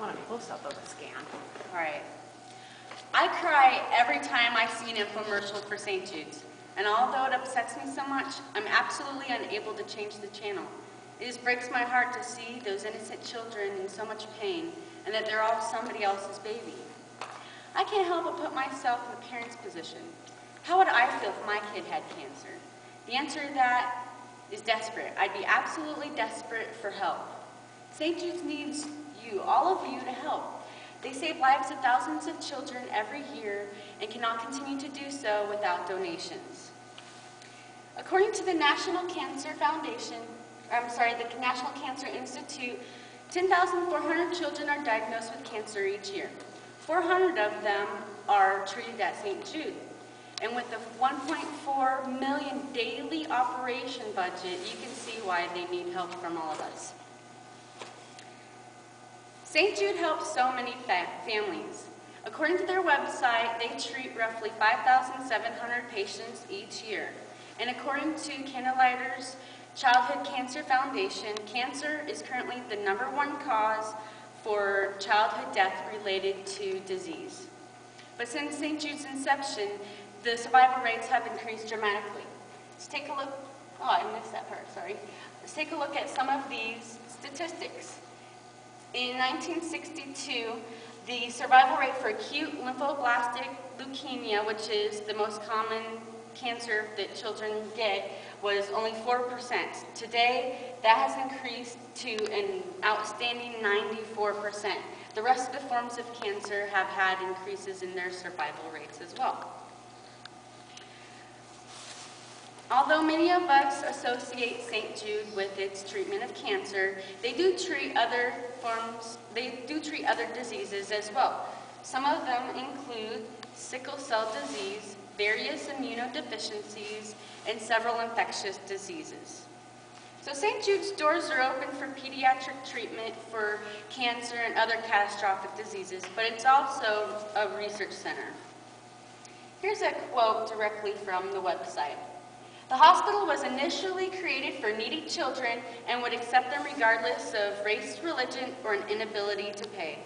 want a close-up of a scan. All right. I cry every time I see an infomercial for St. Jude's, and although it upsets me so much, I'm absolutely unable to change the channel. It just breaks my heart to see those innocent children in so much pain, and that they're all somebody else's baby. I can't help but put myself in the parent's position. How would I feel if my kid had cancer? The answer to that is desperate. I'd be absolutely desperate for help. St. Jude's needs you, all of you, to help. They save lives of thousands of children every year and cannot continue to do so without donations. According to the National Cancer Institute, 10,400 children are diagnosed with cancer each year. 400 of them are treated at St. Jude. And with the $1.4 million daily operation budget, you can see why they need help from all of us. St. Jude helps so many families. According to their website, they treat roughly 5,700 patients each year. And according to Candlelighter's Childhood Cancer Foundation, cancer is currently the #1 cause for childhood death related to disease. But since St. Jude's inception, the survival rates have increased dramatically. Let's take a look. Oh, I missed that part, sorry. Let's take a look at some of these statistics. In 1962, the survival rate for acute lymphoblastic leukemia, which is the most common cancer that children get, was only 4%. Today, that has increased to an outstanding 94%. The rest of the forms of cancer have had increases in their survival rates as well. Although many of us associate St. Jude with its treatment of cancer, they do treat other diseases as well. Some of them include sickle cell disease, various immunodeficiencies, and several infectious diseases. So St. Jude's doors are open for pediatric treatment for cancer and other catastrophic diseases, but it's also a research center. Here's a quote directly from the website. The hospital was initially created for needy children and would accept them regardless of race, religion, or an inability to pay.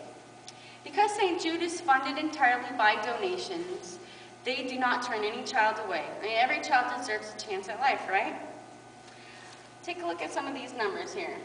Because St. Jude is funded entirely by donations, they do not turn any child away. I mean, every child deserves a chance at life, right? Take a look at some of these numbers here.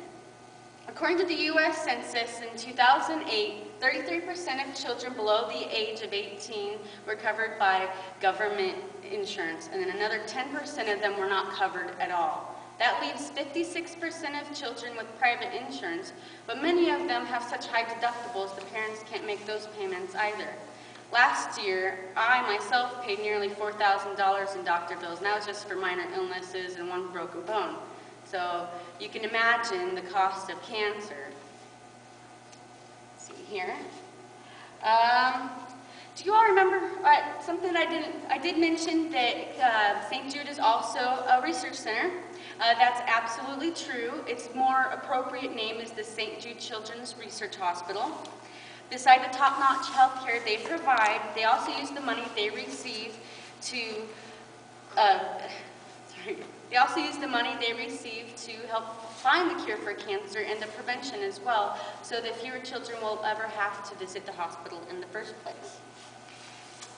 According to the U.S. Census in 2008, 33% of children below the age of 18 were covered by government insurance, and then another 10% of them were not covered at all. That leaves 56% of children with private insurance, but many of them have such high deductibles the parents can't make those payments either. Last year, I myself paid nearly $4,000 in doctor bills, and that was just for minor illnesses and one broken bone. So you can imagine the cost of cancer. Let's see here. Do you all remember something I did mention that St. Jude is also a research center. That's absolutely true. Its more appropriate name is the St. Jude Children's Research Hospital. Beside the top-notch health care they provide, they also use the money they receive to help find the cure for cancer and the prevention as well, so that fewer children will ever have to visit the hospital in the first place.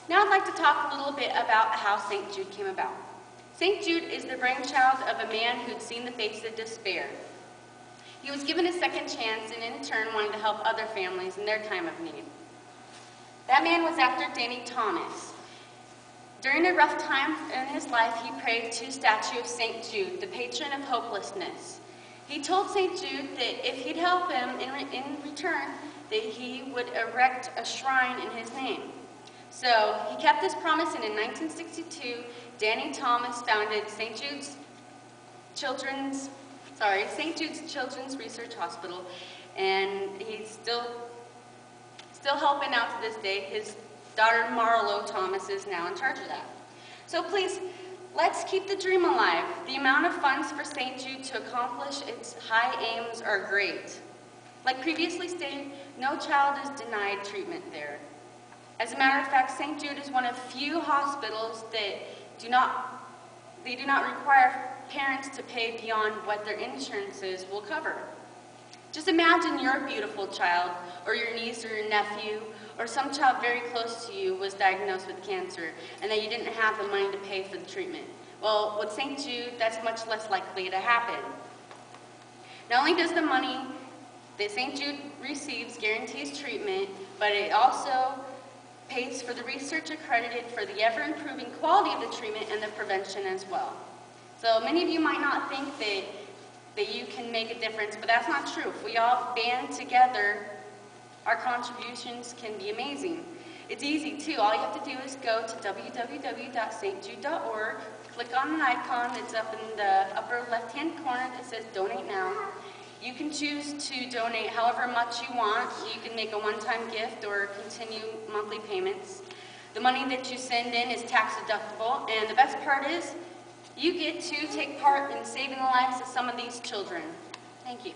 Now I'd like to talk a little bit about how St. Jude came about. St. Jude is the brainchild of a man who'd seen the face of despair. He was given a second chance and in turn wanted to help other families in their time of need. That man was Dr. Danny Thomas. During a rough time in his life, he prayed to a statue of St. Jude, the patron of hopelessness. He told St. Jude that if he'd help him in return, that he would erect a shrine in his name. So he kept his promise, and in 1962, Danny Thomas founded St. Jude's Children's Research Hospital, and he's still helping out to this day. His daughter Marlo Thomas is now in charge of that. So please, let's keep the dream alive. The amount of funds for St. Jude to accomplish its high aims are great. Like previously stated, no child is denied treatment there. As a matter of fact, St. Jude is one of few hospitals that do not require parents to pay beyond what their insurances will cover. Just imagine your beautiful child, or your niece or your nephew, or some child very close to you was diagnosed with cancer, and that you didn't have the money to pay for the treatment. Well, with St. Jude, that's much less likely to happen. Not only does the money that St. Jude receives guarantees treatment, but it also pays for the research accredited for the ever-improving quality of the treatment and the prevention as well. So many of you might not think that you can make a difference, but that's not true. If we all band together, our contributions can be amazing. It's easy too. All you have to do is go to www.stjude.org, click on the icon that's up in the upper left-hand corner that says Donate Now. You can choose to donate however much you want. You can make a one-time gift or continue monthly payments. The money that you send in is tax deductible, and the best part is you get to take part in saving the lives of some of these children. Thank you.